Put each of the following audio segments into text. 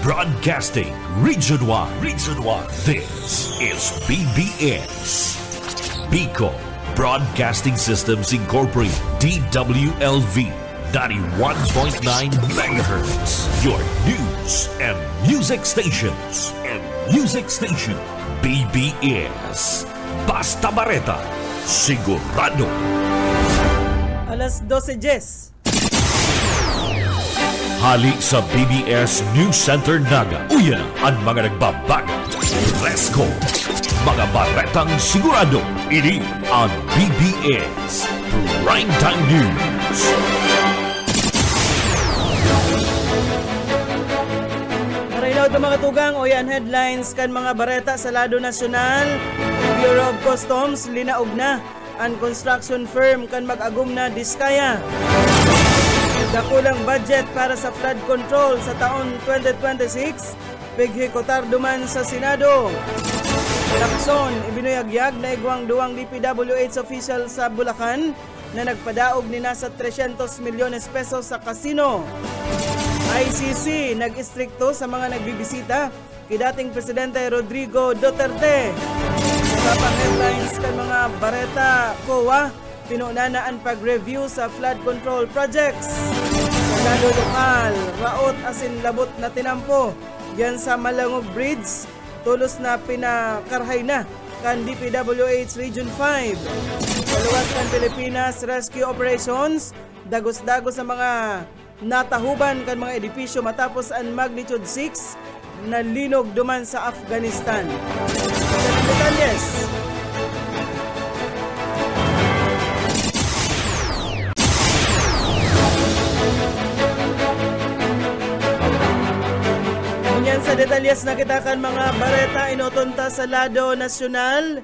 Broadcasting Region 1. Region 1. This is BBS. Bicol Broadcasting Systems Incorporated. DWLV 91.9 MHz. Your news and music stations. BBS. Basta Bareta. Sigurado. Alas 12:10. Hali sa BBS News Center Naga. Uyan ang mga nagbabago. Resko. Mga baretang sigurado. Ini ang BBS Primetime News. Marinaw ito mga tugang o yan headlines kan mga bareta sa lado nasyonal. Bureau of Customs linaog na ang construction firm kan mag-agum na diskaya. Dakulang budget para sa flood control sa taon 2026, pighikotar duman sa Senado. Lakson, ibinuyagyag na igwang duwang DPWH official sa Bulacan na nagpadaog ni nasa 300 milyones pesos sa kasino. ICC nag-istrikto sa mga nagbibisita kay dating Presidente Rodrigo Duterte. Sa pang-headlines kan mga bareta, COA, pinunanaan pag-review sa flood control projects. Sa lado lokal, raot asin labot na tinampo. Yan sa Malangog Bridge, tulos na pinakarhay na kan DPWH Region 5. Sa luwas kan Pilipinas Rescue Operations, dagos-dagos sa mga natahuban kan mga edipisyo matapos ang magnitude 6 na linog duman sa Afghanistan. Sa detalles, sa detalyes na kita kan mga bareta inotonta sa lado nasyonal.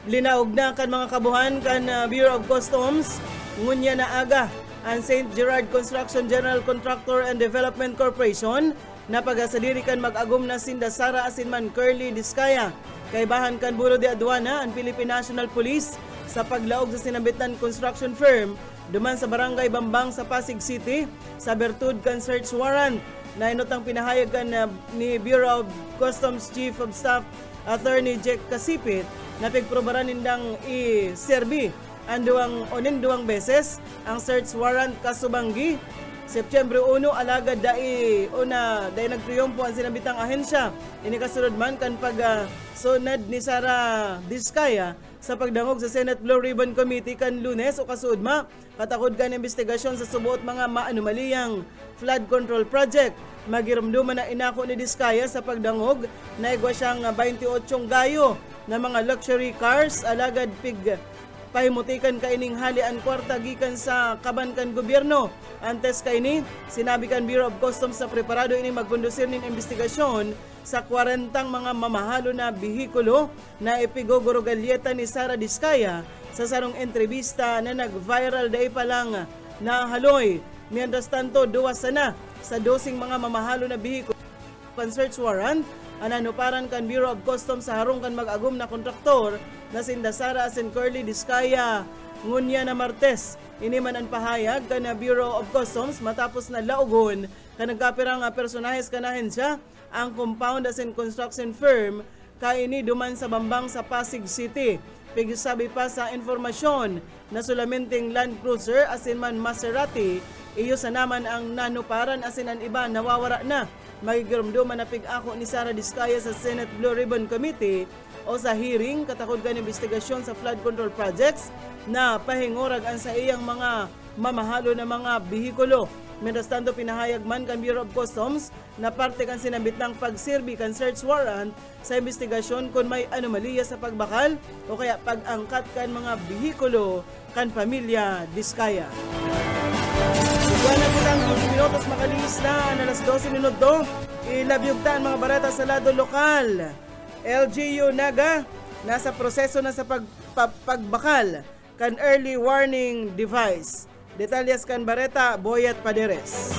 Linaog na kan mga kabuhan kan Bureau of Customs ngunya na aga ang St. Gerard Construction General Contractor and Development Corporation na pagasadiri kan mag-agum na sinda Sara Asinman Curly Diskaya kay bahan kan Buro de Aduana ang Philippine National Police sa paglaog sa sinambitan construction firm duman sa Barangay Bambang sa Pasig City sa bertud kan search warrant na inotang pinahayag kan ni Bureau of Customs Chief of Staff Attorney Jack Kasipit na pigprobaran nindang i-serbi ang duwang beses ang search warrant kasubanggi September 1 alagad dai nagtriyompo ang sinabitang ahensya ini kasunod man kan sunad ni Sara Diskaya sa pagdangog sa Senate Blue Ribbon Committee kan Lunes o kasuudma katakod kan investigasyon sa subuot mga maanomaliyang flood control project. Magirumduman na inako ni Diskaya sa pagdangog na igwa siyang 28 gayo na mga luxury cars alagad pahimutikan kaining halian kwarta gikan sa kabankan gobyerno. Antes kaini, sinabi kan Bureau of Customs sa preparado ini magkondusir nin investigasyon sa 40 mga mamahalo na bihikulo na ipigogoro galyeta ni Sara Diskaya sa sarong entrevista na nag-viral dai pa lang na haloy. Mientras tanto, duwas sana sa dosing mga mamahalo na bihikulo pan search warrant ananuparan kan Bureau of Customs sa harong kan mag-agum na kontraktor na sinda Sara Asin Curly Diskaya ngunya na Martes. Ini man ang pahayag kan Bureau of Customs matapos na laugon kan nagkapirang personahes kanahin siya ang compound asin construction firm kaini duman sa Bambang sa Pasig City. Pigsabi pa sa informasyon na sulamenting Land Cruiser asin man Maserati iyo sa naman ang nanuparan asin ang iba nawawara na. Magigirumduman na pig-ako ni Sara Diskaya sa Senate Blue Ribbon Committee o sa hearing katakod kan investigasyon sa flood control projects na pahingorag ang sa iyang mga mamahalo na mga bihikulo. Mientras tanto, pinahayag man kan Bureau of Customs na parte kan sinambit ng pagsirbi kan search warrant sa investigasyon kung may anomaliya sa pagbakal o kaya pag-angkat kan mga bihikulo kan pamilya Diskaya. Buwan na kitang 12 minutos makalis na alas 12 minuto. Ilabyugtaan mga barata sa lado lokal. LGU Naga nasa proseso na sa pagbakal kan early warning device. Detalyas kan bareta Boyet Paderes.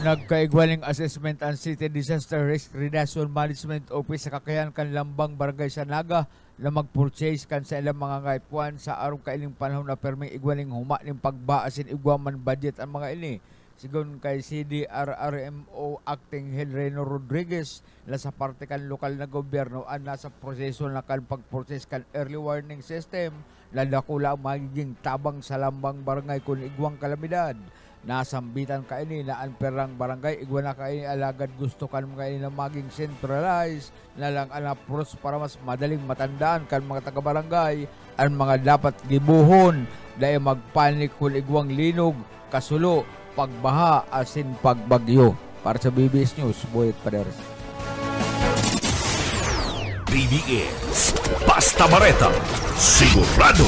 Nagkaigwaling assessment ang City Disaster Risk Reduction Management Office sa kakayan kan Lambang Barangay sa Naga na mag-purchase kan sa ilang mga ngaipuan sa arong kailing panahon na perming igwaling huma ng pagbaasin igwaman budget ang mga ini. Sigon kay CDRRMO Acting Head Reno Rodriguez na sa parte kan lokal na gobyerno ang nasa proseso na kan pag-process kan early warning system na dakula ang magiging tabang sa lambang barangay kung igwang kalamidad. Nasambitan ka ini na ang perang barangay igwa na ka ini alagad gusto kan mga ini na maging centralized na lang ang approach para mas madaling matandaan kan mga taga-barangay ang mga dapat gibuhon dahil magpanik kung igwang linog, kasulo, pagbaha, asin pagbagyo. Para sa BBS News, Boyet Paderes. BBS Basta Bareta, sigurado.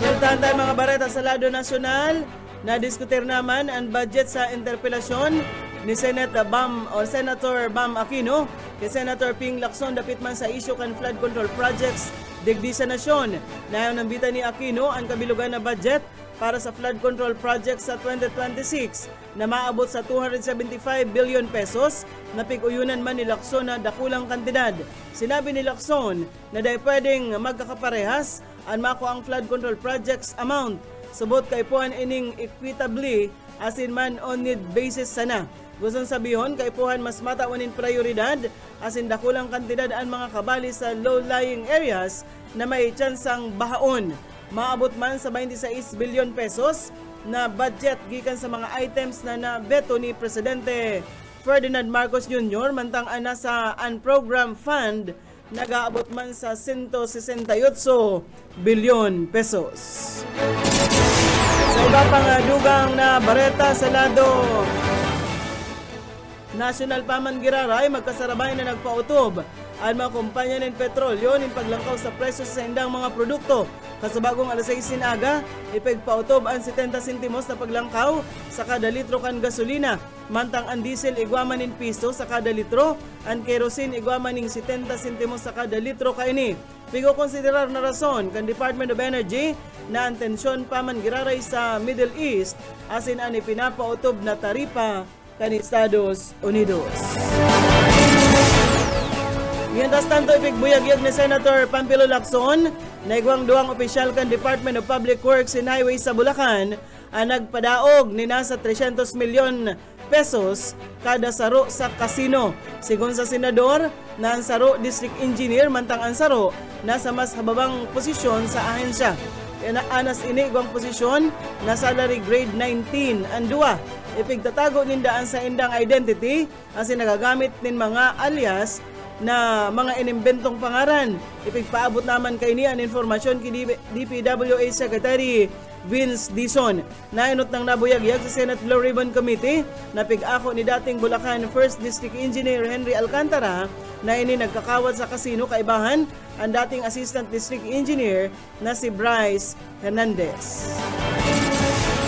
Nagtahan tayo mga bareta sa lado nasyonal. Nadiskutir naman ang budget sa interpelasyon ni Senator Bam Aquino kay Senator Ping Lacson dapit man sa issue kan flood control projects digdi sa nasyon. Nayon nambita ni Aquino ang kabilugan na budget para sa flood control project sa 2026 na maabot sa 275 billion pesos na pig-uyunan man ni Lacson na dakulang kantidad. Sinabi ni Lacson na dahil pwedeng magkakaparehas ang mako ang flood control projects amount. Subot kay puan ining equitably as in man on need basis sana. Gustong sabihon kay puhan mas mataunin prioridad as in dakulang kantidad ang mga kabali sa low-lying areas na may tsansang bahaon. Maabot man sa 26 billion pesos na budget gikan sa mga items na nabeto ni Presidente Ferdinand Marcos Jr. mantang ana sa unprogrammed fund nagaabot man sa 168 billion pesos. Sa iba pang dugang na bareta sa lado National Paman Giraray, magkasarabay na nagpautob ang mga kumpanya ng petrolyo ng paglangkaw sa presyo sa indang mga produkto. Kasabagong alas 6 aga, ipagpautob ang 70 sentimos na paglangkaw sa kada litro kan gasolina. Mantang ang diesel igwaman ng piso sa kada litro, ang kerosene igwaman ng 70 sentimos sa kada litro kaini. Pigo konsiderar na rason kan Department of Energy na ang tensyon Paman Giraray sa Middle East asin ang ipinapautob na taripa kan Estados Unidos. Mientras tanto, ipigbuyagyag ni Senator Pampilo Lacson na igwang duwang opisyal kan Department of Public Works and Highways sa Bulacan ang nagpadaog ni nasa 300 milyon pesos kada saro sa kasino. Sigon sa senador na ang saro district engineer mantang ang saro nasa mas hababang posisyon sa ahensya. Anas ini igwang posisyon na salary grade 19 ang duwa. Ipigtatago nindaan sa indang identity asin nagagamit nin mga alias na mga inimbentong pangaran. Ipigpaabot naman kay niya ang informasyon kay DPWA Secretary Vince Dizon. Nainot ng nabuyagyag sa Senate Blue Ribbon Committee na pig-ako ni dating Bulacan 1st District Engineer Henry Alcantara na ini nagkakawat sa kasino kaibahan ang dating Assistant District Engineer na si Bryce Hernandez.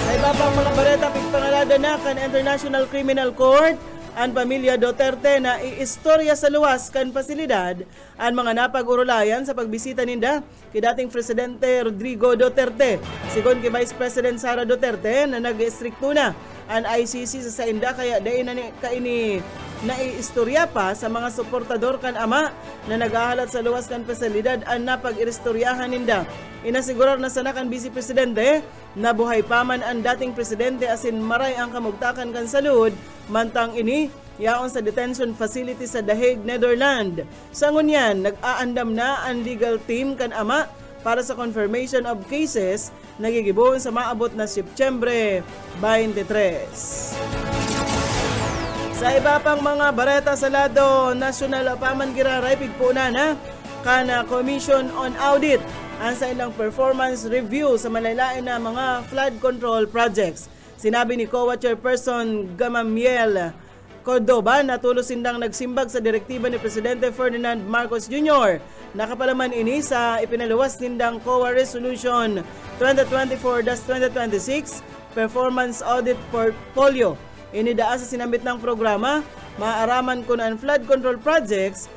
Sa iba pang mga bareta, pigpangalada na kan International Criminal Court ang pamilya Duterte na iistorya sa luwas kan pasilidad ang mga napag-urulayan sa pagbisita ninda kay dating Presidente Rodrigo Duterte. Sigon kay Vice President Sara Duterte na nag-istrikto na ang ICC sa sainda kaya dahil na kaini naiistorya pa sa mga suportador kan ama na nag-ahalat sa luwas kan pasilidad ang napag-iristoryahan ninda. Inasigurar na sana kan Vice Presidente na buhay pa man ang dating presidente asin maray ang kamugtakan kan salud mantang ini yaon sa detention facility sa The Hague, Netherlands. Sa ngunyan, nag-aandam na ang legal team kan ama para sa confirmation of cases nagigibuon sa maabot na Setyembre 23. Sa iba pang mga bareta sa lado National Paman Giraray, pigpuna na kana Commission on Audit ang sa ilang performance review sa malalain na mga flood control projects. Sinabi ni COA Chairperson Gamamiel Cordoba na tulos sindang nagsimbag sa direktiba ni Presidente Ferdinand Marcos Jr. Nakapalaman ini sa ipinaluwas nindang COA Resolution 2024-2026 Performance Audit Portfolio. Inidaa sa sinambit ng programa, maaaraman ko na ang flood control projects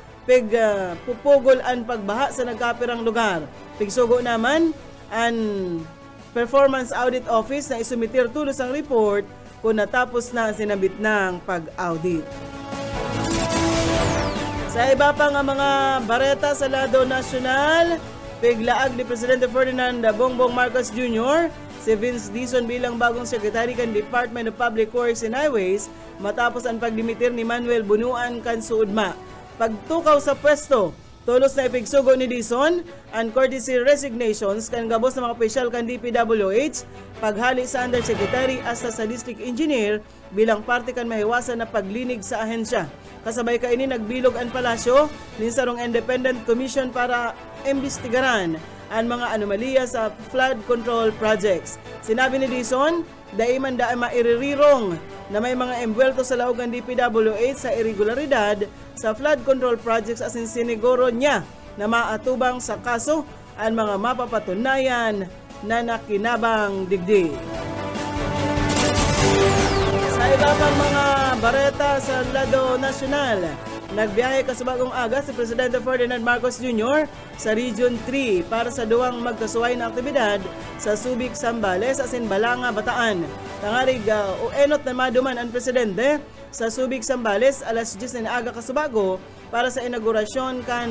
pupugol ang pagbaha sa nagkapirang lugar. Pigsugo naman ang Performance Audit Office na isumitir tulos ang report kung natapos na ang sinabit ng pag-audit. Sa iba pa nga mga bareta sa lado nasyonal, piglaag ni Presidente Ferdinand Bongbong Marcos Jr. si Vince Dizon bilang bagong secretary kan Department of Public Works and Highways matapos ang pagdimitir ni Manuel Bunuan kan suudma. Pagtukaw sa pwesto, tulos na ipigsugo ni Dizon ang courtesy resignations kan gabos ng mga opisyal kan DPWH, paghali sa undersecretary hasta sa district engineer bilang parte kan mahiwasan na paglinig sa ahensya. Kasabay kaini nagbilog ang palasyo linsarong independent commission para imbestigaran ang mga anomalya sa flood control projects. Sinabi ni Dizon, daiman da mairirong na may mga embwelto sa laog ng DPWH sa irregularidad sa flood control projects asin siniguro niya na maatubang sa kaso ang mga mapapatunayan na nakinabang digdig. Sa iba pang mga bareta sa lado nasyonal, nagbiyahe kasubagong aga si Presidente Ferdinand Marcos Jr. sa Region 3 para sa duwang magkasuway na aktibidad sa Subic, Zambales, asin Balanga, Bataan. Tangarig enot na maduman ang Presidente sa Subic, Zambales alas 10 na aga kasubago para sa inaugurasyon kan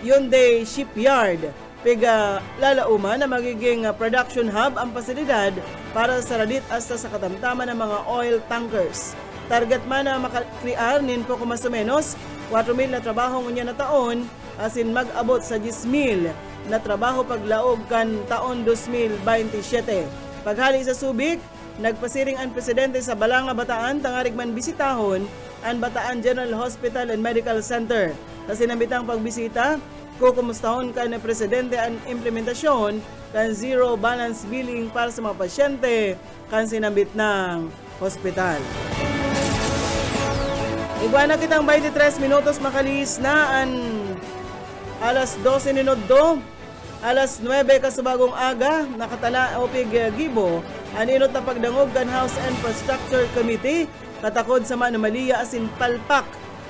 Hyundai Shipyard. Piga lalauman na magiging production hub ang pasilidad para sa radit hasta sa katamtaman ng mga oil tankers. Target man na makakrear nin po kumasumenos 4,000 na trabaho ngunya na taon asin mag-abot sa 10,000 na trabaho paglaog kan taon 2027. Paghali sa Subic, nagpasiring ang Presidente sa Balanga, Bataan tangarig man bisitahon ang Bataan General Hospital and Medical Center. Sa sinambitang pagbisita, kukumustahon ka na Presidente ang implementasyon kan zero balance billing para sa mga pasyente kan sinambit ng hospital. Iguana kitang 23 minutos makalis na ang alas 12 minuto, alas 9 kasubagong aga, nakatala o gibo, ang inot na pagdangog kan House Infrastructure Committee, katakod sa anomalya asin palpak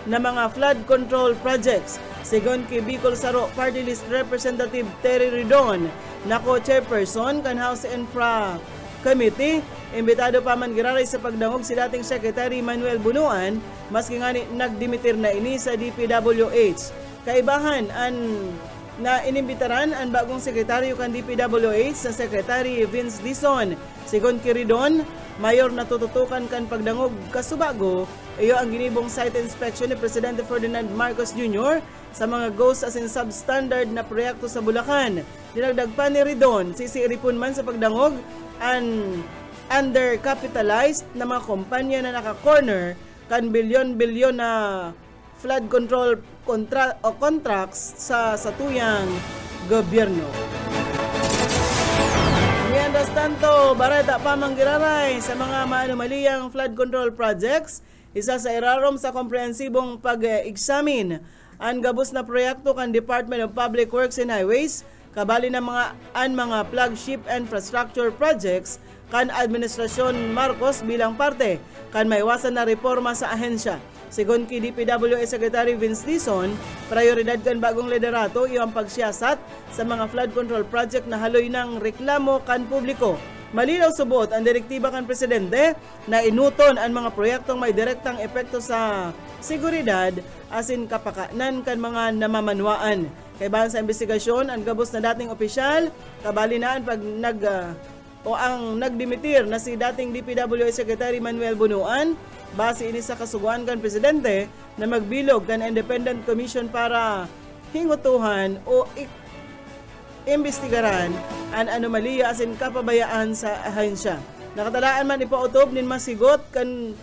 na mga flood control projects. Sigon kay Bicol Saro Party List Representative Terry Ridon, nako chairperson kan House Infra Committee, imbitado pa man giraray sa pagdangog si dating Secretary Manuel Bunuan, maski nga nagdimitir na ini sa DPWH. Kaibahan na inimbitaran ang bagong sekretaryo kan DPWH sa Secretary Vince Dizon. Sigon kay Ridon, mayor na tututukan kan pagdangog kasubago, iyo ang ginibong site inspection ni Presidente Ferdinand Marcos Jr. sa mga ghost as in substandard na proyekto sa Bulacan. Dinagdag pa ni Ridon, sisiripon man sa pagdangog ang undercapitalized na mga kumpanya na naka-corner kan bilyon-bilyon na flood control contracts sa tuyang gobyerno. Mientras tanto, bareta pa manggiraray sa mga maanumaliyang flood control projects, isa sa irarom sa komprehensibong pag-examine ang gabos na proyekto kan Department of Public Works and Highways, kabali ng mga flagship infrastructure projects kan Administrasyon Marcos bilang parte kan maiwasan na reforma sa ahensya. Sigon kay DPWH Secretary Vince Dizon, prioridad kan bagong liderato iyo ang pagsiyasat sa mga flood control project na haloy ng reklamo kan publiko. Malinaw subot ang direktiba kan Presidente na inuton ang mga proyektong may direktang epekto sa seguridad asin kapakanan kan mga namamanwaan. Kaibahan sa investigasyon, ang gabos na dating opisyal, kabali na ang nagdimitir na si dating DPWH Secretary Manuel Bunuan, base ini sa kasuguan kan Presidente na magbilog kan independent commission para hingutuhan o imbestigaran ang anomalya asin kapabayaan sa ahensya. Nakatalaan man ipautob nin masigot kan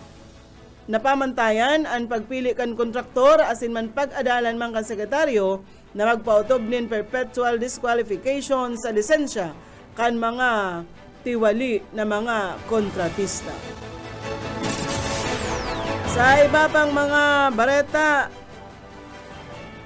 napamantayan ang pagpili kan kontraktor asin man pag-adalan man kan sekretaryo na magpautob nin perpetual disqualification sa lisensya kan mga tiwali na mga kontratista. Sa iba pang mga bareta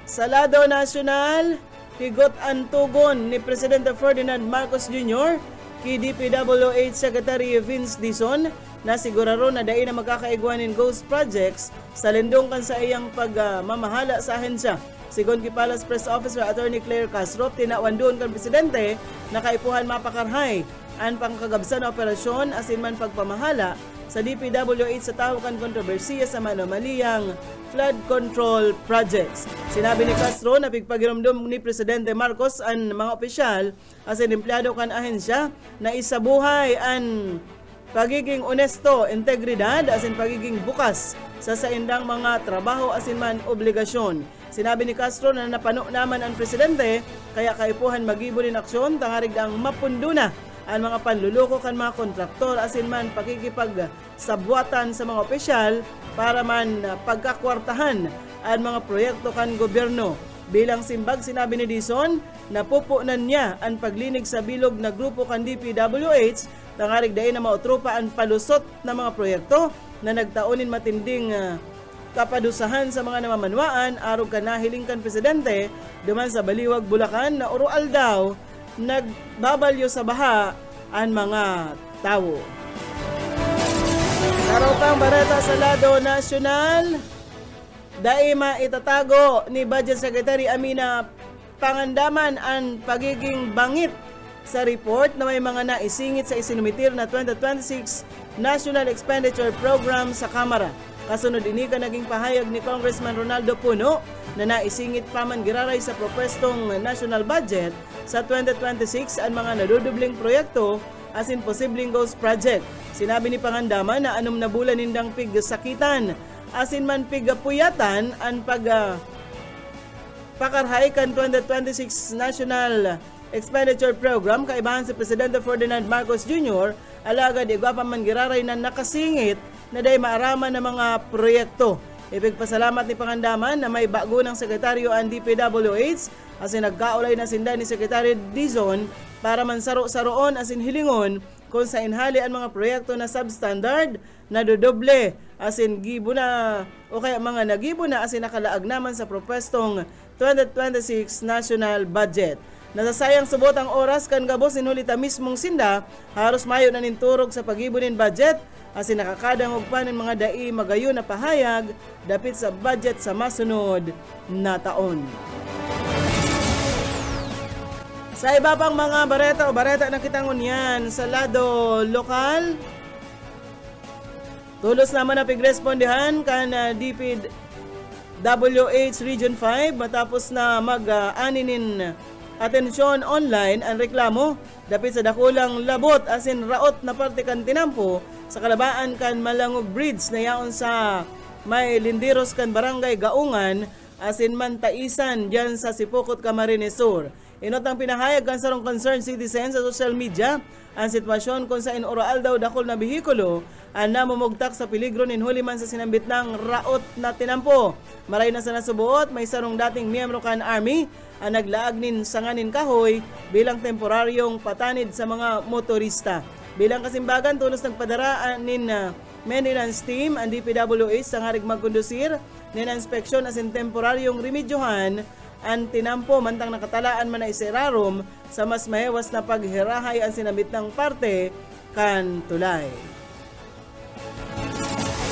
sa lado nasyonal, higot ang tugon ni Presidente Ferdinand Marcos Jr. kay DPWH Secretary Vince Dizon na siguraro na dai na magkakaigwanin ghost projects sa lindong kan sa iyang pagmamahala sa ahensya. Sigon kay Palace Press Officer Attorney Claire Castro, tinawandon kan Presidente na kaipuhan mapakarhay ang pangkagabsan na operasyon asin man pagpamahala sa DPWH sa tawakan kontrobersiya sa manomaliyang flood control projects. Sinabi ni Castro na pigpagirumdum ni Presidente Marcos ang mga opisyal as in empleyado kan ahensya na isabuhay ang pagiging honesto, integridad as in pagiging bukas sa saindang mga trabaho as in man obligasyon. Sinabi ni Castro na napano naman ang presidente kaya kaipuhan magibunin aksyon tangarig ang mapunduna ang mga panluloko kan mga kontraktor as in man pakikipagsabuatan sa mga opisyal para man pagkakwartahan ang mga proyekto kan gobyerno. Bilang simbag, sinabi ni Dizon na pupunan niya ang paglinig sa bilog na grupo kan DPWH tangarig dayon na mautropa ang palusot na mga proyekto na nagtaonin matinding kapadusahan sa mga namamanwaan arog kanahiling kan presidente duman sa Baliwag, Bulacan na urual daw nagbabalyo sa baha ang mga tao. Narotang bareta sa lado nasyonal, daima itatago ni Budget Secretary Amina Pangandaman ang pagiging bangit sa report na may mga naisingit sa isinumitir na 2026 National Expenditure Program sa Kamara. Kasunod ini ka naging pahayag ni Congressman Ronaldo Puno na naisingit pa man giraray sa propwestong national budget sa 2026 ang mga nadudubling proyekto as in posibleng ghost project. Sinabi ni Pangandaman na anom na bulan nindang pigsakitan as in man pigapuyatan ang pakarhay kan 2026 National Expenditure Program kaibahan si Presidente Ferdinand Marcos Jr. alagad igwapa man giraray na nakasingit na day maaraman ng mga proyekto. Ipigpasalamat ni Pangandaman na may bago ng Sekretaryo ang DPWH as in nagkaulay na sinda ni Secretary Dizon para mansaro-saroon as in hilingon kung sa inhali ang mga proyekto na substandard na dodoble as in gibo na o kaya mga nagibo na as in nakalaag naman sa propwestong 2026 national budget. Nasasayang subot ang oras kan gabos inulita mismong sinda haros mayo na ninturog sa pagibunin budget as in nakakadang og panin mga dai magayon na pahayag dapit sa budget sa masunod na taon. Sa iba pang mga bareta na kitangon yan sa lado lokal, tulos naman na pigrespondihan kan DPWH Region 5 matapos na mag-aninin atensyon online ang reklamo dapit sa dakulang labot as in raot na parte kan tinampo sa kalabaan kan Malangog Bridge na yaon sa may Linderos kan Barangay Gaungan as in Mantaisan diyan sa Sipokot, Camarines Sur. Inotang pinahayag kan sarong concerned citizen sa social media ang sitwasyon kung saan oral daw dakol na bihikulo ang namumugtak sa peligro ninhuli man sa sinambit ng raot na tinampo. Maray na sa nasubuot, may sarong dating miyembro kan Army ang naglaag nin sanganin kahoy bilang temporaryong patanid sa mga motorista. Bilang kasimbagan, tulos nagpadara nin maintenance team ang DPWH sa ngarig magkondusir nin inspeksyon as in temporaryong remedyohan ang tinampo mantang nakatalaan man na iserarom sa mas mahewas na paghirahay ang sinabit ng parte kan tulay.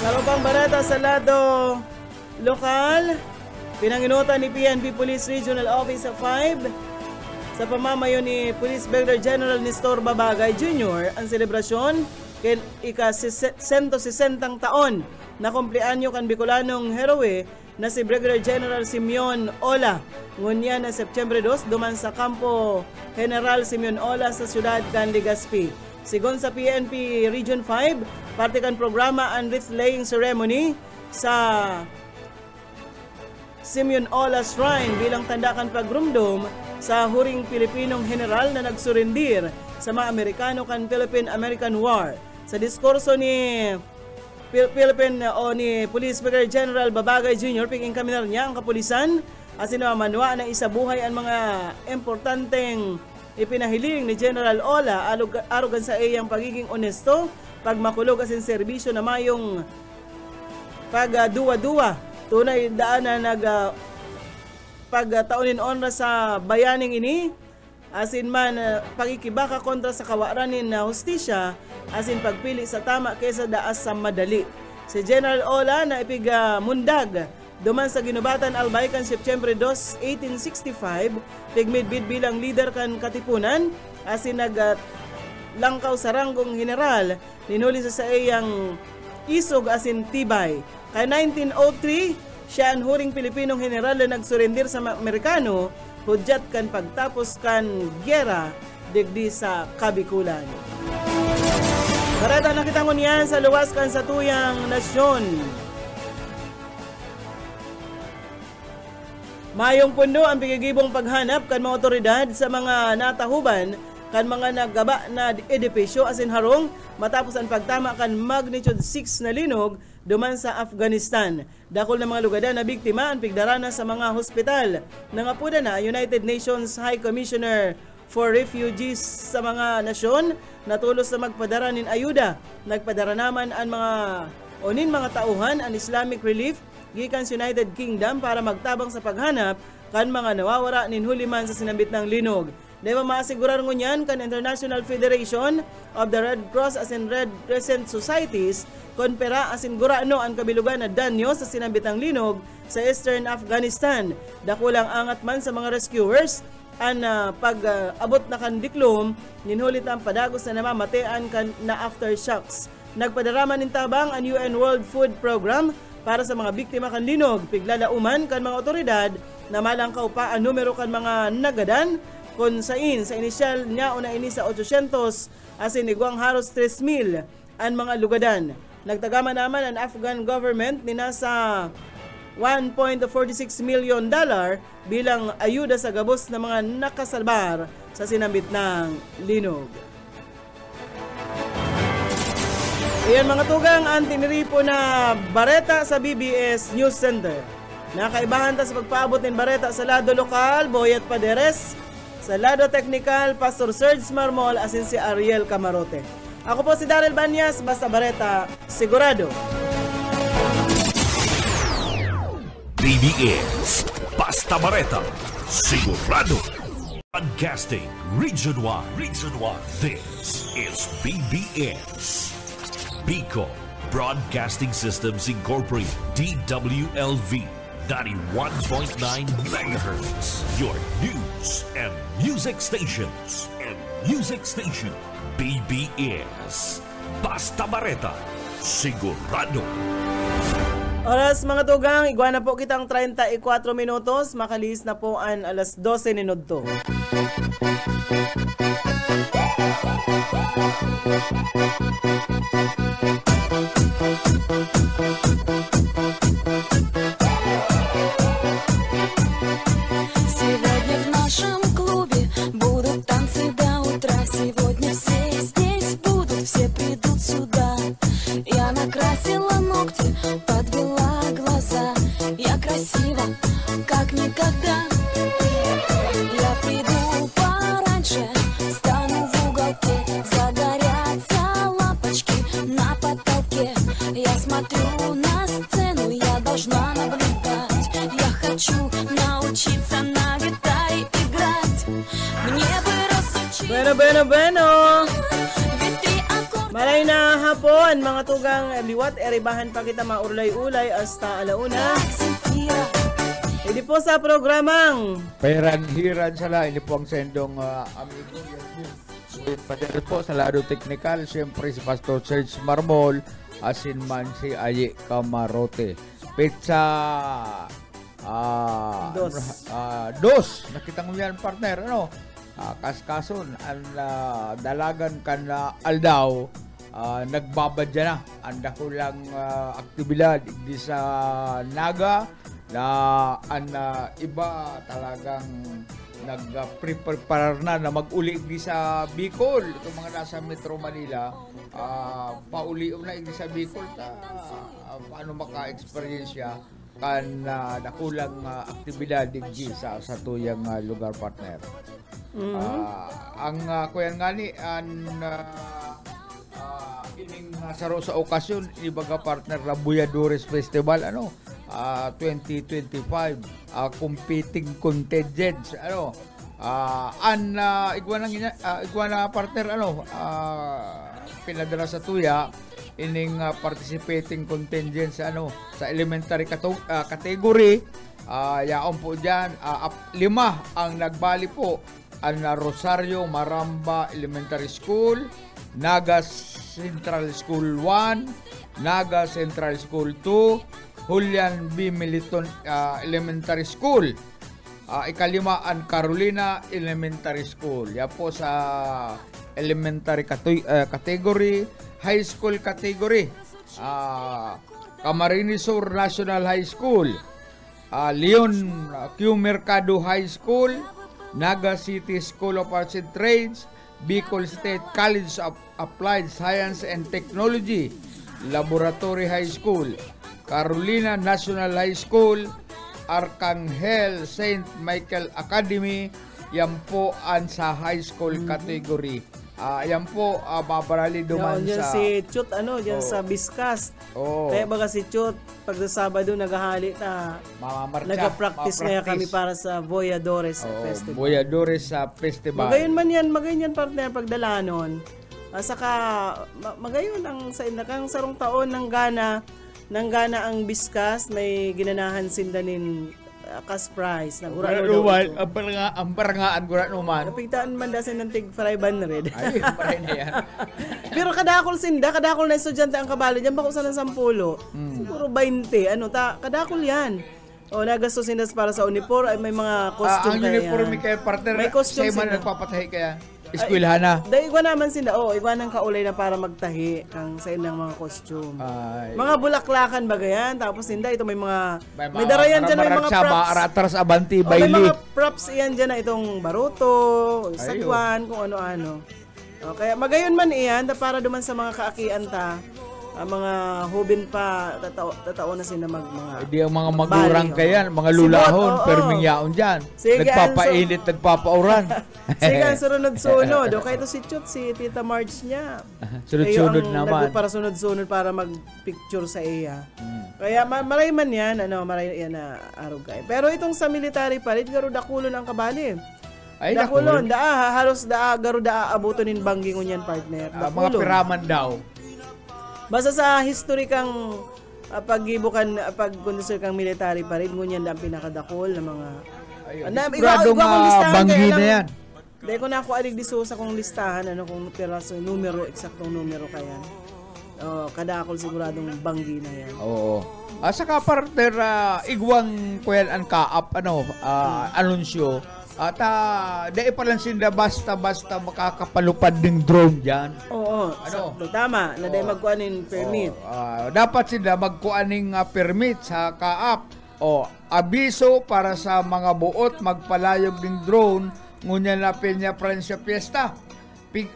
Sarupang barata sa lado lokal, pinanginutan ni PNP Police Regional Office 5 sa pamamayo ni Police Brigadier General Nestor Babagay Jr. ang selebrasyon ken ika-160 taon na kumpleanyo kan Bicolanong heroe na si Brigadier General Simeon Ola. Ngunya na September 2 duman sa Kampo General Simeon Ola sa siyudad kan Legazpi. Sigon sa PNP Region 5, parte kan programa ang wreath laying ceremony sa Simeon Ola Shrine bilang tandakan pagrumdum sa huring Pilipinong general na nagsurindir sa mga Amerikano kan Philippine-American War. Sa diskurso ni Police Brigadier General Babagay Jr. piging kaminar niya ang kapulisan at sinamamanwa na isabuhay ang mga importanteng ipinahiling ni General Ola arugan sa iyang pagiging honesto, pagmakulog asin serbisyo na mayong pagduwa-duwa. Tunay daan na pagtaunin onra sa bayaning ini asin man pagkikibaka kontra sa kawaranin na hustisya asin pagpili sa tama kaysa daas sa madali. Si General Ola na ipigamundag duman sa ginubatan Albay kan September 2, 1865 pigmidbid bilang leader kan Katipunan asin langkaw sa ranggong general, ninuli sa iyang isog asin tibay. Kay 1903, siya ang huring Pilipinong general na nagsurendir sa Amerikano, hudyat kan pagtapos kan gyera digdi sa Kabikulan. Karata nakitangon yan sa luwas kan sa tuyang nasyon. Mayong pundo ang pigigibong paghanap kan mga otoridad sa mga natahuban kan mga naggaba na edipisyo asin harong matapos ang pagtama kan magnitude 6 na linog duman sa Afghanistan. Dakol na mga lugadan na biktima ang pigdarana sa mga hospital. Nangapuda na United Nations High Commissioner for Refugees sa mga nasyon natulos na magpadara nin ayuda. Nagpadara naman ang mga tauhan ang Islamic Relief gikan sa United Kingdom para magtabang sa paghanap kan mga nawawara nin huliman sa sinambit ng linog. Deba maasigurar ngunyan kan International Federation of the Red Cross as in Red Crescent Societies konpera asin gurano ang kabilugan na danyo sa sinambit ng linog sa Eastern Afghanistan. Dakulang angat man sa mga rescuers ang pag-abot na kan diklom ninhulit ang padagos na namamatean kan na aftershocks. Nagpadaraman nin tabang ang UN World Food Program para sa mga biktima kan linog. Piglalauman kan mga otoridad na malangkaw pa ang numero kan mga nagadan kung sa inisyal niya una ini sa 800 asin igwang haros 3,000 ang mga lugadan. Nagtagama naman ang Afghan government ni nasa $1.46 million bilang ayuda sa gabos ng mga nakasalbar sa sinambit ng linog. Iyan mga tugang ang tiniripo na bareta sa BBS News Center. Nakaibahan ta sa pagpaabot ng bareta sa lado lokal, Boyet Paderes, sa lado technical, Pastor Serge Marmol, asin si Ariel Camarote. Ako po si Daryl Banyas, basta bareta, sigurado. BBS Basta Bareta, sigurado. Broadcasting Region 1. This is BBS. Bicol Broadcasting Systems Incorporated, DWLV 91.9 MHz. Your news and music stations. BBS Basta Bareta, sigurado. Oras mga tugang, iguana po kitang 34 minutos, makalis na po ang alas 12 ninudto. Сегодня в нашем клубе будут танцы до утра. Сегодня все здесь будут, все придут сюда. Я накрасила ногти, подвела глаза. Я красива, как никогда. Я приду пораньше, стану в уголке. Загорятся лампочки на потолке. Я смотрю на сцену, я должна наблюдать. Я хочу научиться на гитаре играть. Мне бы разучить. Bueno. Ведь три аккорда. Malay na hapon, mga tugang liwat, eribahan pa kita maulay-ulay hasta alauna. Земфира. Hindi po sa programang Peranghiran sala, ini po ang sendong amigo. Padel po sa lado technical, siyempre si Pastor Serge Marmol, asin man si Aye Camarote. Pizza dos. Nakita mo yan, partner, ano? Kaskason, ang dalagan kan aldaw, nagbabadya na. Ang dakulang aktibidad di sa Naga, na ang iba talagang nag-prepare na mag-uli di sa Bicol. Itong mga nasa Metro Manila, pauli na di sa Bicol, paano maka-experience kan nakulang aktibidad di sa tuyang lugar, partner. Ang kuyan nga ni ining saro sa okasyon ibaga, partner, la Buyadores Festival 2025, competing contingents iguana partner pinadala sa tuya ining participating contingents sa elementary category. Yaon po dyan 5 ang nagbali po ang Rosario Maramba Elementary School, Naga Central School 1, Naga Central School 2, Julian B. Militon Elementary School. Ikalima, ang Carolina Elementary School. Yan po sa elementary category, high school category. Camarines Sur National High School, Leon Q. Mercado High School, Naga City School of Arts and Trades, Bicol State College of Applied Science and Technology, Laboratory High School, Carolina National High School, Arcangel St. Michael Academy. Yan po ang sa high school category. Yan po, babarali duman Diyan sa... si Chut, diyan sa Biscas. Kaya baga si Chut, pag sa Sabado, naghahali na nag-practice ngayon kami para sa Voyadores Festival. Voyadores Festival. Magayon yan partner pagdalanon. Saka, magayon ang sa inakang sarong taon ng Gana ang Biscas, may ginanahan sindanin cash prize na ang parangaan gura naman. Napigtaan man dasin ng tig 500. Ay, paray na yan. Pero kadakol na estudyante ang kabalo diyan bako sa 10. Siguro 20. Kadakol yan. Nagastos sindas para sa uniform ay may mga costume ang uniform kay partner. May costume sa man sila. nagpapatahi kaya. Eskwelahan na. Dahil igwa naman sila, igwa ng kaulay na para magtahi ang sa ilang mga costume. Mga bulaklakan ba yan? Tapos hindi, ito may mga, may darayan dyan, may mga props. Atras abanti, may baili. mga props iyan dyan na itong baruto, sagwan, kung ano-ano. Kaya magayon man iyan, para duman sa mga kaakian ta, ang mga hubin pa, tatao na sila Hindi ang mga magurang kayan, mga lulahon, perming yaon dyan. Nagpapainit, nagpapauran. Sige, ang sunod-sunod. Kaya ito si Chut, si Tita Marge niya. Sunod-sunod naman. Para sunod-sunod para mag-picture sa iya. Kaya maray man yan, maray yan na arugay. Pero itong sa military parade, garo dakulon ang kabali. Ay, dakulon, halos garo abutonin bangingon yan, partner. Mga piraman daw. Basta sa history kang pag-conducer kang military parade, ngunyan ang pinakadakol na mga... Gradong banggi na yan. Dahil ko na ako alig di sa kong listahan, kung piraso, numero, eksaktong numero kaya. Kadakol siguradong banggi na yan. Oo. Saka partner, igwang kuyan ang kaap, anunsyo. At dahil pa lang sinda basta makakapalupad ng drone dyan. Oo, tama, na dahil magkuhanin permit. Dapat sinda magkuhaning permit sa kaap. Abiso para sa mga buot magpalayog ng drone ngunya na Peña Francia Fiesta.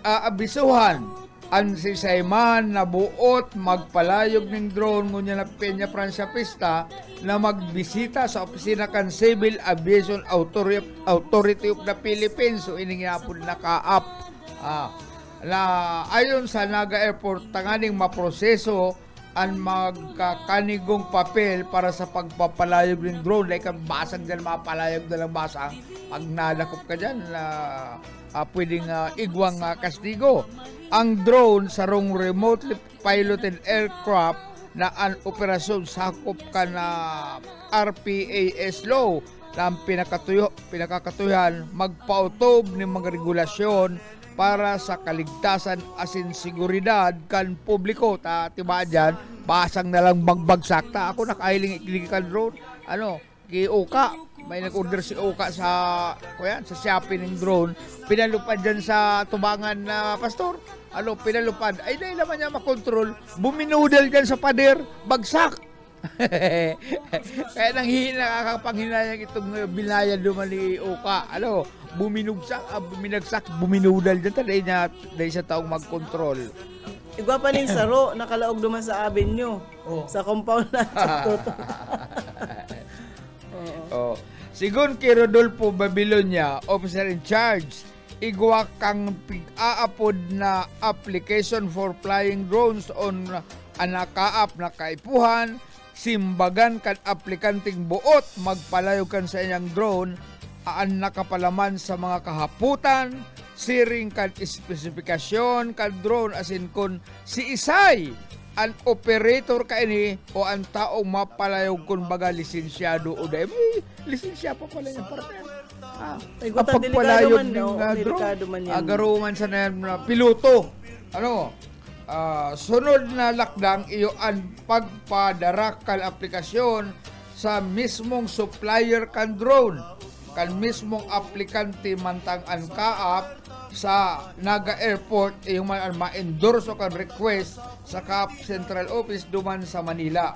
Abisuhan ang sisayman na buot magpalayog ng drone ngunya na Peña Francia Fiesta na magbisita sa opisina kan Civil Aviation Authority of the Philippines. So iningapon na kaap na ayon sa Naga Airport tanganing maproseso ang magkakanigong papel para sa pagpapalayog ng drone. Like basag dyan, mapalayog na lang basang. Pag nalakop ka dyan, pwedeng igwang kastigo. Ang drone sarong remotely piloted aircraft na ang operasyon sakop ka na RPAS law na ang pinakakatuyan magpautob ng mga regulasyon para sa kaligtasan asin seguridad kan publiko. Tiba dyan, basang na lang bagbagsak. Ako nakailing ikilikan drone. Kay Oka, may nag-order si Oka sa Shopee ng drone. Pinalupad dyan sa tubangan na pastor. Pinalupad. Ay, dahil naman niya makontrol. Buminudel dyan sa pader. Bagsak. Kaya nakakapanghinayang itong binayad naman ni Oka. Buminagsak, buminudal dyan. Dahil sa taong mag-control. Igwa pa ning saro, nakalaog naman sa avenue. Sa compound na Toto. Sigun kay Rodolfo Babilonia, officer in charge, igwa kang pig-aapod na application for flying drones on anakaap na kaipuhan, simbagan kan aplikanting buot, magpalayog kan sa inyang drone, aan nakapalaman sa mga kahaputan, siring kan espesifikasyon kan drone asin kun si isay ang operator ka ini o ang taong mapalayog kun baga lisensyado o dahil may lisensya pa pala yung partner. Ay, gutan, delikado man, delikado man yan. Agaruman sa na piloto. Ano? Sunod na lakdang iyo ang pagpadara kal aplikasyon sa mismong supplier kan drone. Kan mismong aplikante mantang ang kaap sa Naga Airport yung ma-endorse o kan request sa Kaap Central Office duman sa Manila.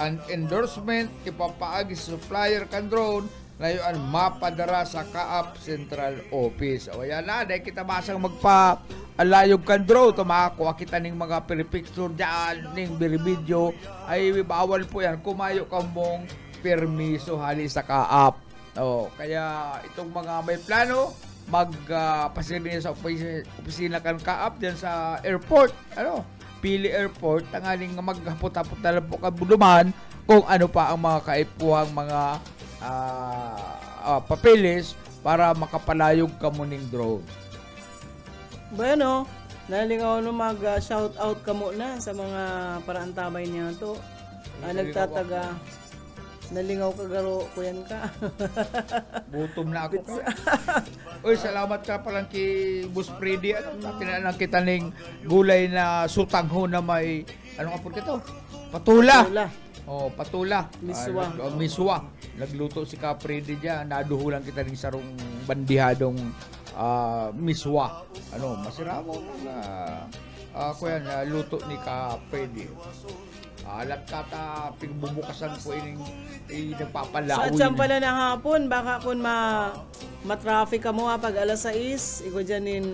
Ang endorsement ipapaagi sa supplier kan drone ngayon mapadara sa Kaap Central Office. O yan na, dahil kita basang magpa-alayog kan drone, makakuha kita ng mga picture dyan, ng video, ay bawal po yan. Kumayo ka mong permiso hali sa Kaap. Kaya itong mga may plano, magpasilin sa opisina kan Kaap dyan sa airport, Pili Airport, tangaling maghapot-hapot na lang po kabuluman kung ano pa ang mga kaipuhang mga papeles para makapalayog ka mo ng drone. Bueno, nalingaw no mag-shout out ka muna sa mga paraantabay niya to. Nagtataga. Nalingaw ka garo, kuyan ka. Butom na ako ka. Uy, salamat ka palang kay Boss Freddy. Tinalang kita ng gulay na sutangho na may, ano nga po ito? Patula. Patula. Miswa. Miswa. Nagluto si Ka Freddy dyan. Naduhulan kita ng sarong bandihadong miswa. Masira mo kuyan, luto ni Ka Freddy. Alat kata pigbubukasan ko nagpapalawin. So at pala ng hapon, baka kung ma-traffic ka mo pag alas 6, iko dyanin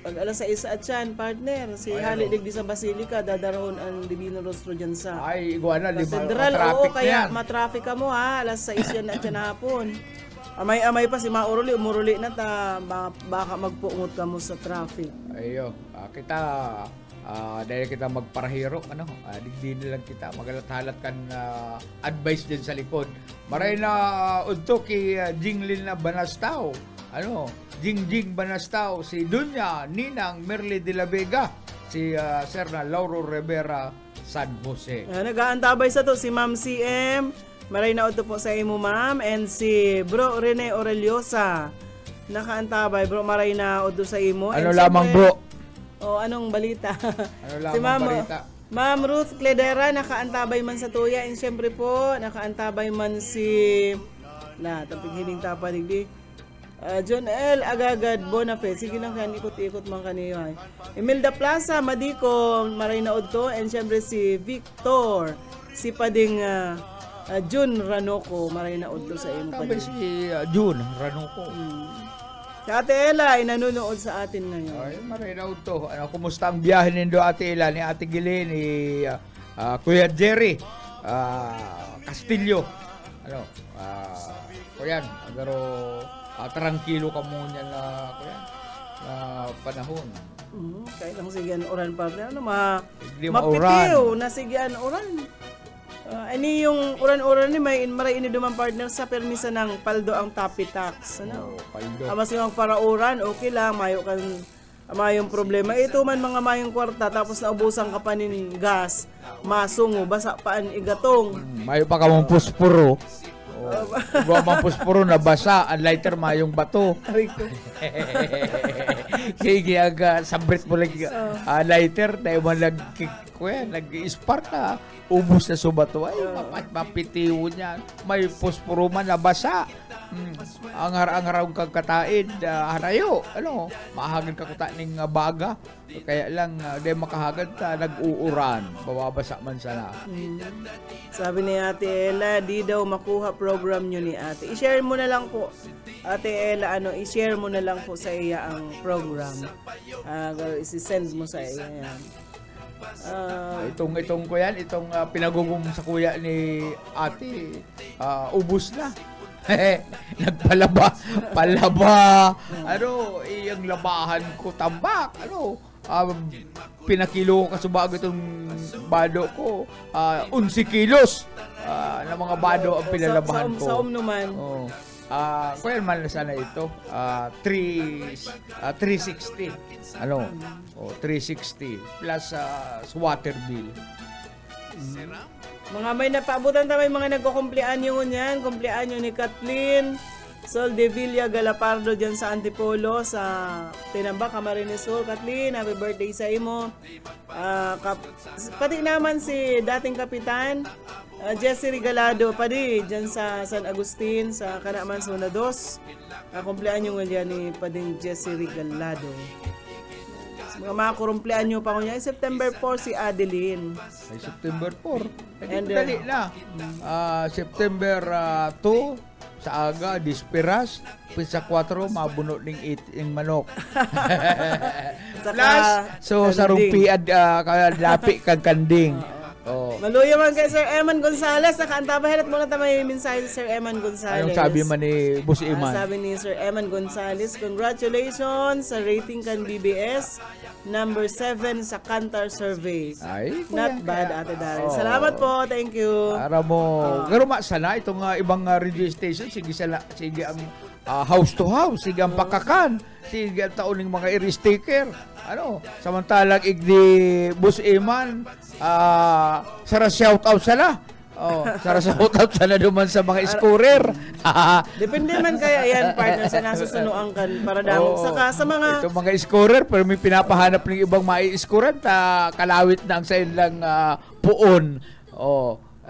pag alas 6 at yan, partner, si Hali Digdi sa Basilica, dadaroon ang Divino Rostro dyan sa iguana, Katedral. Oo, kaya ma-traffic ka mo alas 6 yan at yan hapon. Amay pa si Mauruli, umuruli na baka magpuungot ka mo sa traffic. Kita dahil kita magparahiro, digdi na lang kita, magalat-halat kan advice din sa likod. Maray na udto kay Jinglin na Banastao, Jingjing Banastao, si Dunya Ninang Merly de la Vega, si Sir na Lauro Rivera San Jose. Nag-aantabay sa to si Ma'am CM, maray na udto po sa imo ma'am, and si Bro Rene Aureliosa, nakaantabay bro, maray na udto sa imo. Lamang bro? Anong balita? Si Ma'am Ruth Cledera, nakaantabay man sa tuya. And syempre po, nakaantabay man si tapighiling tapadigdi. John L. Agagad Bonafe. Sige lang kaya ikot-ikot man kaniyo. Imelda Plaza, Madiko, maray na udto. And syempre si Victor, si Pading Jun Ranoko, maray na udto sa imo. Si Jun Ranoko. Si Ate Ella ay nanonood sa atin ngayon. Ay, marinaw to. Kumusta ang biyahe nindo Ate Ella, ni Ate Gili, ni Kuya Jerry Castillo. Kuyan, agaro tranquilo ka muna na kuyan na panahon. Kaya lang sigyan oran pa. Mapitiw na sigyan oran. Ani yung uran-uran ni may maray ini duman partner sa permisa ng paldo ang tapitax. Paldo. Mas yung para uran, okay lang, mayong problema. Ito man mga mayong kwarta, tapos naubusan ka pa nin gas, masungo, basa paan igatong. Mayo pa ka mong puspuro. Buwa mang puspuro na basa, ang lighter mayong bato. Sige, sabrit mo lagi lighter, tayo man nag-spark na. Ubus na subato, ay mapitiw niya. May posporo man na basa. Ang harang kagkatain, harayo, mahagad kakuta ng baga. Kaya lang, di makahagad nag-uuran. Bababasa man sana. Sabi ni Ate Ella, di daw makuha program nyo ni Ate. I-share mo na lang po, Ate Ella, i-share mo na lang po sa iya ang program. Isi-send mo sa iya yan. Itong kuyan, itong pinagugum sa kuya ni Ate, ubus na. Palaba. Iyang labahan ko tambak. Pinakilo ko kasi bago itong bado ko. 11 kilos na mga bado ang pinalabahan ko. Sa naman. Kuya man na sana ito. 360. 360 plus water bill. Mga may napaabutan tayo mga nagkukumpleanyo niyan. Kumpleanyo ni Kathleen Sol de Villa Galapardo dyan sa Antipolo sa Tinambak, Camarines Sur. Kathleen, happy birthday sa imo. Pati naman si dating kapitan Jesse Regalado padi dyan sa San Agustin sa Kanaman Zona 2. Kumpleanyo nga dyan ni pading Jesse Regalado. Mga kumpleanyo pa ko niya. September 4 si Adeline. Ay, September 4. And, Dali na. September 2 sa aga, disperas. Pisa 4, mabuno ng 8 ng manok. Plus, so sa rumpiad, lapi kang kanding. Oh. Maluya man kay Sir Eman Gonzales. Nakaantabahin at mga tamay mensahe si Sir Eman Gonzales. Anong sabi man ni Boss Iman? Sabi ni Sir Eman Gonzales, congratulations sa rating kan BBS. Number 7 sa Kantar Survey. Ay, not bad, Ate Daryl. Salamat po. Thank you. Para mo. Garuma sana itong ibang radio station. Sige ang house to house. Sige ang pakakan. Sige ang taoning mga i-sticker. Samantalang igdi Boss Iman, sara shout out sana. Sara shout out sana duman sa mga scorer. Depende man kaya yan partner sa nasusunuan kan para daw saka sa mga ito mga scorer pero may pinapahanap ng ibang mai-scoreran ta kalawit na ang sa ilang puon.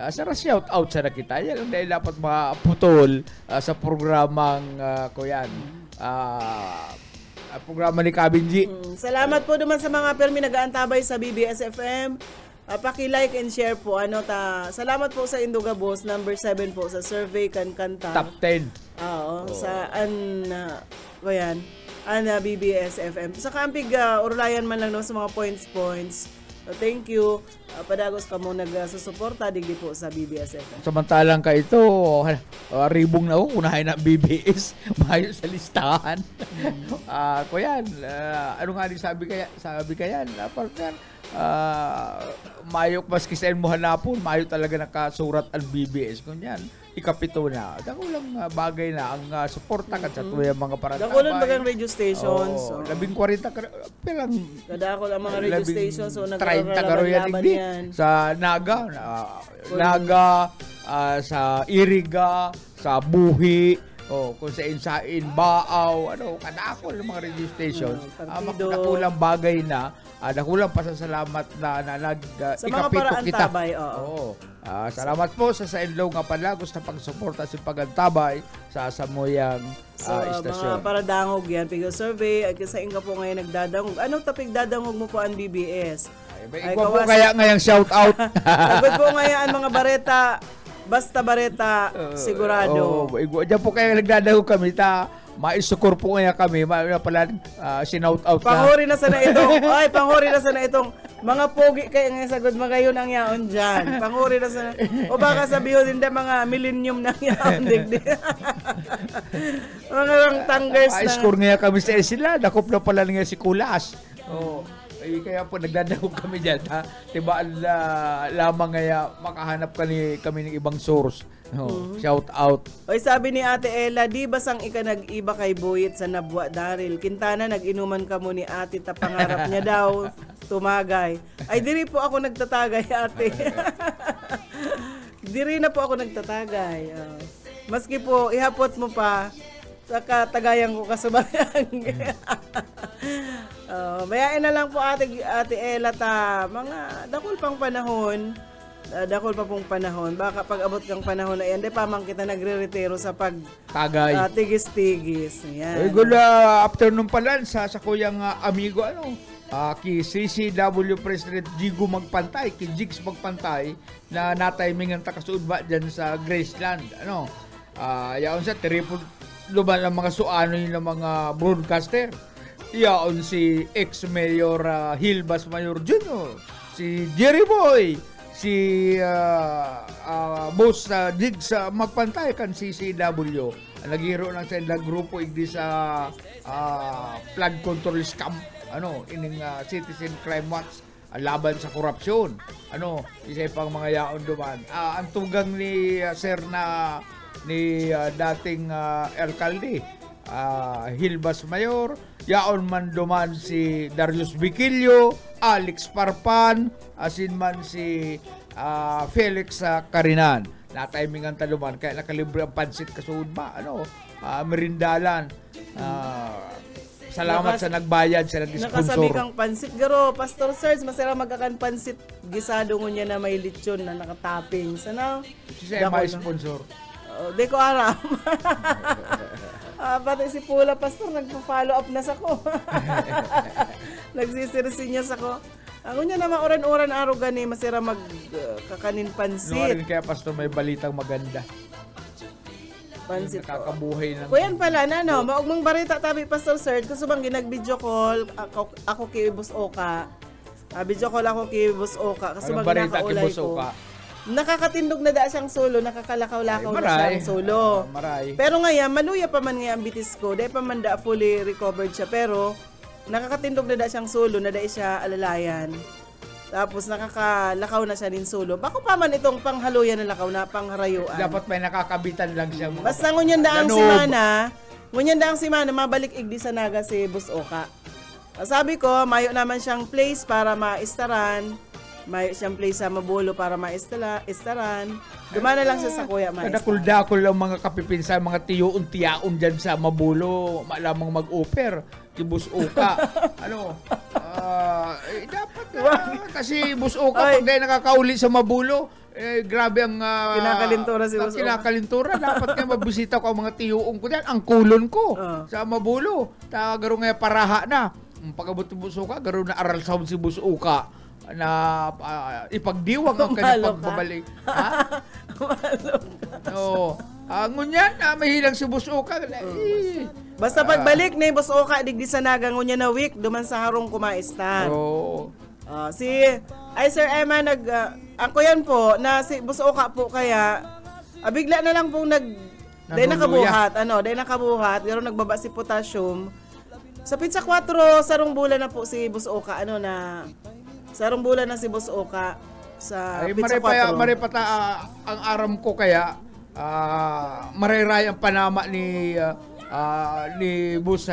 Sara shout out sana kita. Yan ang dahil dapat maputol sa programang kuyan. Programa ni Kabinji. Salamat po naman sa mga permi nag-aantabay sa BBS FM. Paki-like and share po. Salamat po sa Induga Boss, number 7 po sa survey kan kanta. Top 10. Sa BBS FM. Sa kampig urlayan man lang no, sa mga points. Thank you. Padagos ka mo nagsusuporta digdi po sa BBS FM. Samantalang ka ito, ribong na unahin na BBS, mayo sa listahan. Kuyan, ano nga din sabi kaya, partner, mayo maski sa mo hanapon, mayo talaga nakasurat ang BBS. Kunyan, ikapito na. Dako lang bagay na ang suporta kan sa tuwang mga parantabay. Dako lang bagang radio stations. 40 pilang kada ako lang mga radio stations so 30 karoyan yan sa Naga, sa Iriga, sa Buhi, kung sa Insain, Baaw, kadakol ng mga radio stations. Dakulang bagay na, dakulang pasasalamat na sa mga paraan kita. Tabay, salamat po sa Inlaw nga palagos na pagsuporta sa pagantabay sa Samoyang istasyon. Mga paradangog yan, pigo survey, at sa inga po ngayon nagdadangog. Anong tapig dadangog mo po ang BBS? Ikaw po kaya ngayong shout out. Sagot po ngayon mga bareta, basta bareta, sigurado. Diyan po kaya nagdadangog kami, maisukur po kaya kami, pala sinout out na. Panghuri na sana itong mga pogi kaya nga sagot magayon ang yaon dyan. Panghuri na sana. O baka sabihin din mga millennium na yaon digdi. Mga tanggers na. Score nga kami sa sila, dakop na pala nga si Kulas. Kaya po nagdadahog kami dyan. Tibaan lamang nga makahanap kami ng ibang source. Shout out. Oy, sabi ni Ate Ella, di ba sang ika nag-iba kay Buyit sa Nabwa Daryl? Kintana nag-inuman ka mo ni Ate ta pangarap niya daw tumagay. Ay diri po ako nagtatagay, Ate. Diri na po ako nagtatagay. Maski po ihapot mo pa sa katagayan ko kasubayang. Bayain na lang po Ate Ella ta mga dakol pang panahon. Dakol pa pong panahon. Baka pag abot kang panahon na yan, di pa man kita nagre-retiro sa pag-tagay. Tigis-tigis. Yan. Good afternoon pala sa kuyang amigo, ki CCW President Jigo Magpantay, ki Jigs Magpantay, na natimingan takasuod ba dyan sa Graceland. Yaon sa triple luban ang mga suano ng mga broadcaster. Yaon si ex-mayor Hilbas Mayor Jr., si Jerry Boy, si boss Jigs Magpantay kan CCW. Naghiro ng sa grupo igdi sa flood control scam ining citizen crime watch laban sa korupsyon. Isa pang mga yaon duman. Ang tugang ni sir na ni dating alkalde Hilbas Mayor, yaon man duman si Darius Biquillo Alex Parpan, asin man si Felix Carinan. Na-timingan taluman, kaya nakalibre ang pansit kasud ba? Merindalan. Salamat sa nagbayad, sa nag-sponsor. Nakasabi kang pansit. Garo, Pastor Serge, masarap magakan pansit. Gisado ko niya na may lechon na nakatapping. Sana? Siya may sponsor. Di ko aram. Pati si Pula, Pastor, nagpa-follow up na sa ko. Nagsisirisi niya sa ko. Ako niya naman oran-oran araw gani, masira magkakanin pansit. Noon kaya, Pastor, may balitang maganda. Pansit ko. Nakakabuhay ng... Kuyan pala na, no? Maugmang barita tabi, Pastor Serge. Gusto bang ginag-video call ako kay Bus Oka. Video call ako kay Bus Oka. Kasi Anong bang barita kay nakaulay Bus ko. Oka? Nakakatindog na da siyang solo, nakakalakaw-lakaw na siyang solo. Maray. Pero ngayon, maluya pa man ngayon bitis ko. Dahil pa man da fully recovered siya. Pero, nakakatindog na da siyang solo, na da siya alalayan. Tapos nakakalakaw na siya din solo. Bako pa man itong panghaluyan na lakaw na pangharayuan. Dapat may nakakabitan lang siya. Basta ngunyan daang simana, mabalik igdi sa naga si Bus Oka. Sabi ko, mayo naman siyang place para maistaran. Mayo siyang place sa Mabulo para maistaran. Dumana lang siya sa Kuya maistaran. Kadakul-dakul lang mga kapipinsan, mga tiyo-untiyaon dyan sa Mabulo. Malamang mag-offer. Si Bus Oka. Dapat kasi Bus Oka, pag dahil nakakauli sa Mabulo, grabe ang kinakalintura si Bus Oka. Kinakalintura. Dapat nga mabisita ko ang mga tiyoong ko dyan. Ang kulon ko sa Mabulo. Garo nga paraha na. Pagkabot si Bus Oka, garo na aral sound si Bus Oka na ipagdiwang ang kanyang pagbabalik. Ha? Oo. Ngunyan, mahilang si Bus Oka. Basta pagbalik ni Bus Oka, digdi sa naga ngunyan na week, duman sa harong kumaistan. Oo. Sir Emma, ako yan po, na si Bus Oka po kaya, bigla na lang pong dahil nakabuhat, gano'n nagbaba si potassium. Sa pizza 4, sarong bulan na po si Bus Oka, sarong bulan na si Bus Oka sa pizza 4. Maripata ang aram ko kaya, mariray ang panama ni Bus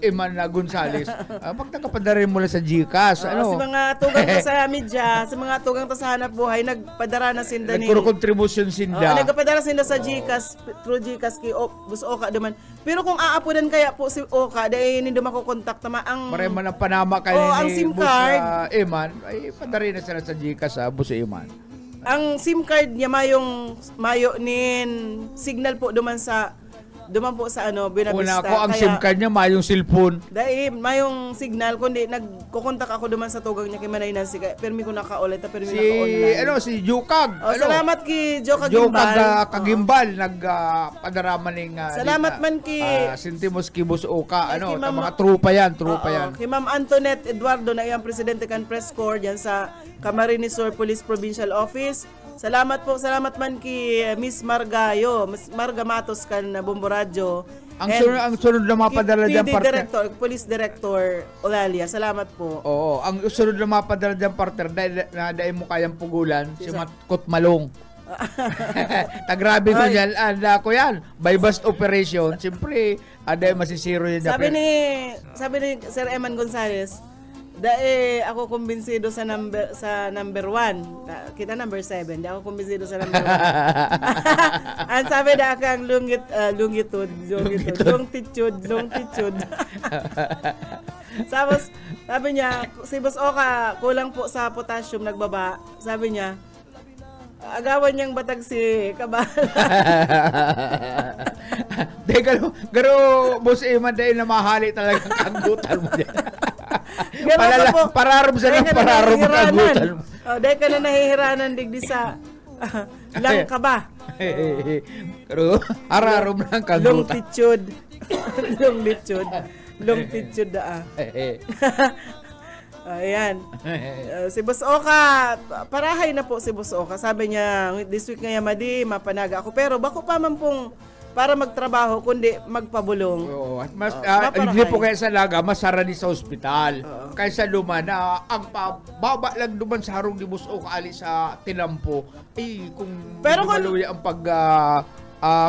Iman Gonzales. Pag nakapadari mula sa GCash, sa mga tugang to sa media, sa mga tugang to sa hanap buhay, nagpadara na sinda ni nagpuro-contribution sinda. Nagpadara sinda sa GCash, through GCash kay Bus Oka duman. Pero kung aapudan kaya po si Oka, dahil hindi makukontak tama ang maray man ang panama kay ang SIM card. Iman, ay padari na sila sa GCash sa Bus Iman. Ang SIM card niya mayo nin signal po duman po sa Buena Vista. Una ko ang SIM card niya mayong cellphone. Dahil mayong signal kundi nagkukontak ako duman sa tugang niya kay Manay Nancy. Permi ko naka-online naka-online. Si Jukag. Salamat ki Jokag Gimbal. Jokag Kagimbal nagpadaraman ning salamat man ki Sintimos ki Bus Oka mga trupa yan. Kay Ma'am Antoinette Eduardo na iyang presidente kan press corps diyan sa Camarines Sur Police Provincial Office. Salamat man ki Miss Margayo, Marga Matos kan Bomboradyo. Ang sunod na mapadala diyan partner. Police Director Olalia. Salamat po. Oo, ang sunod na mapadala diyan partner dahil mo kayang pugulan si Matkot Malong. Tagrabe ko yan, ko yan. By bust operation, siyempre, dahil masisiro yan. Sabi ni Sir Eman Gonzales, ako kumbinsido sa number 1. Kita number 7. Ako kumbinsido sa number 1. Ang sabi da kang longitude. Sabi niya, si Bus Oka kulang po sa potassium, nagbaba. Sabi niya, agawan niyang batag si Kabala. Garo, Boss Eman, dahil na mahali talagang kagutan mo dyan. Pararom sa ng pararom kagutan mo. Dahil ka na nahihiranan digdi sa lang ka ba? Pero ararom lang kagutan. Longitude da. Ayan. Si Bus Oka, parahay na po si Bus Oka. Sabi niya, this week ngayon mapanaga ako. Pero bako pa man pong para magtrabaho, kundi magpabulong. Oo. Hindi po kaya sa laga, masara ni sa ospital. Kaysa luman na ang baba lang duman sa harong ni Bus Oka ali sa tinampo. Kung maluya ang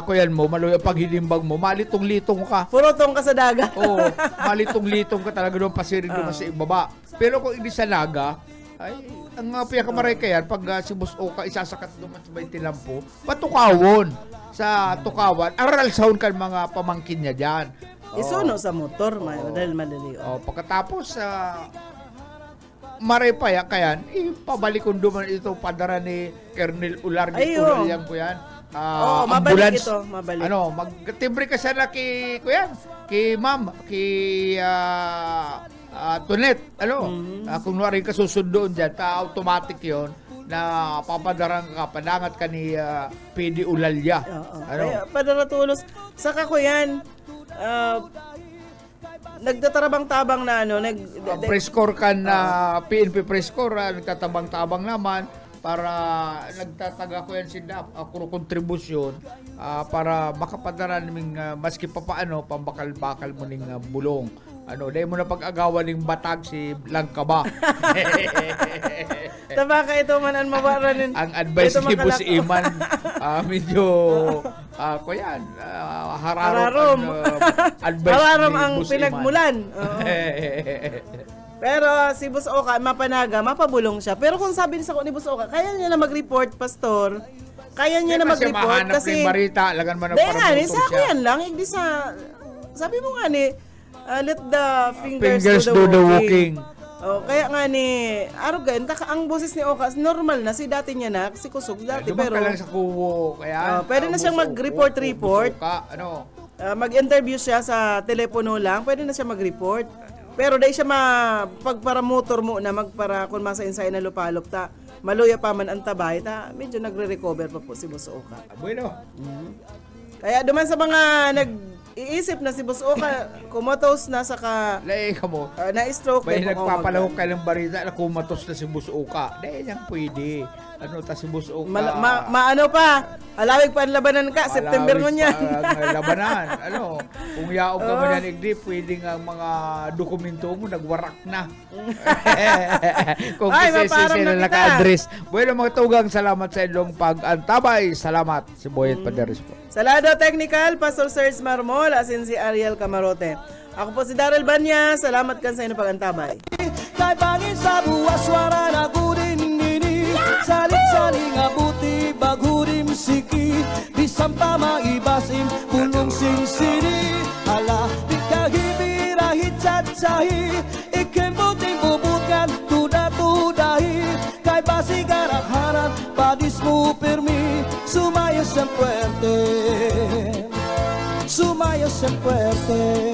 kuyan mo, maluya pag hinimbag mo, malitong-litong ka. Purotong ka sa dagat. Oo, malitong-litong ka talaga doon, pasiring doon sa ibaba. Pero kung hindi sa naga, ay, ang pinakamaray kaya, pag si Boss Oka, isasakat doon sa may tilampo, patukawon sa tukawan, aral sound kan mga pamangkin niya dyan. Isuno sa motor, dahil madali. Pagkatapos, maray pa yan, kayan, pabalik kong duman ito, padara ni Colonel Ulargi, Ularyan ko yan. Mabalik ito, mabalik. Magtimbre ka sana kay ma'am, kay Tunet, kung nuwarin ka susundoon dyan, automatic yon na papadarang ka, padangat ka ni PD Ulalya. Kaya padaratulos. Saka ko yan, nagtatarabang-tabang na press corps kan PNP press corps, nagtatabang-tabang naman para nagtataga ko yan sila kontribusyon para makapadara naming maski pa paano pambakal-bakal mo ning bulong. Dahil mo na pag-agawan ng batag si Langkaba. Tabaka ito man ang mabaranin. Ang advice ni Boss Iman, medyo, kuyan, hararom ang pinagmulan. Pero si Boss Oka, mapanaga, mapabulong siya. Pero kung sabi ni Boss Oka, kaya niya na mag-report, Pastor. Kaya niya na mag-report kasi barita, lagan man ang parang sa yan lang, hindi sa, sabi mo nga ni, let the fingers do the walking. Kaya nga ni arugan ang boses ni Oka normal na si dati niya na si kusog dati pero lang sa kuwo kaya pwede na siyang mag-report mag-interview siya sa telepono lang, pwede na siya mag-report. Pero dahil siya pagparamotor mo na magpara kung masa-insay na lupalop ta maluya pa man ang tabay ta medyo nagre-recover pa po si Boss Oka. Bueno. Kaya duman sa mga iisip na si Boss Oka, kumatos na sa Lae ka mo. Na-stroke. May nagpapalahok ka ng barita na kumatos na si Boss Oka. Dahil niyang pwede. Si Boss Oka. Maano pa? Alawig pa ang labanan ka. September mo niya. Labanan. Kung yaog ka man yan, pwede nga mga dokumento mo, nagwarak na. Kung kisisi na naka-address. Bueno, mga tugang, salamat sa inyong pag-antabay. Salamat si Boyet Paderes po. Sa lado technical, Pastor Serge Marmol, asin si Ariel Camarote. Ako po si Daryl Banya, salamat kan sa inyong pag-antabay. Kay bangin sa buwas, swara na gudin nini, saling-saling abuti, baghurim siki, bisampa maibasim, pulong singsini, ala, bikahibirahit tsatsahi, ikembuting bubutkan, tuda-tudahi, kay basi garang-harang, padis mo permi, sumayos ang puwerte. Sumayos ang puwerte.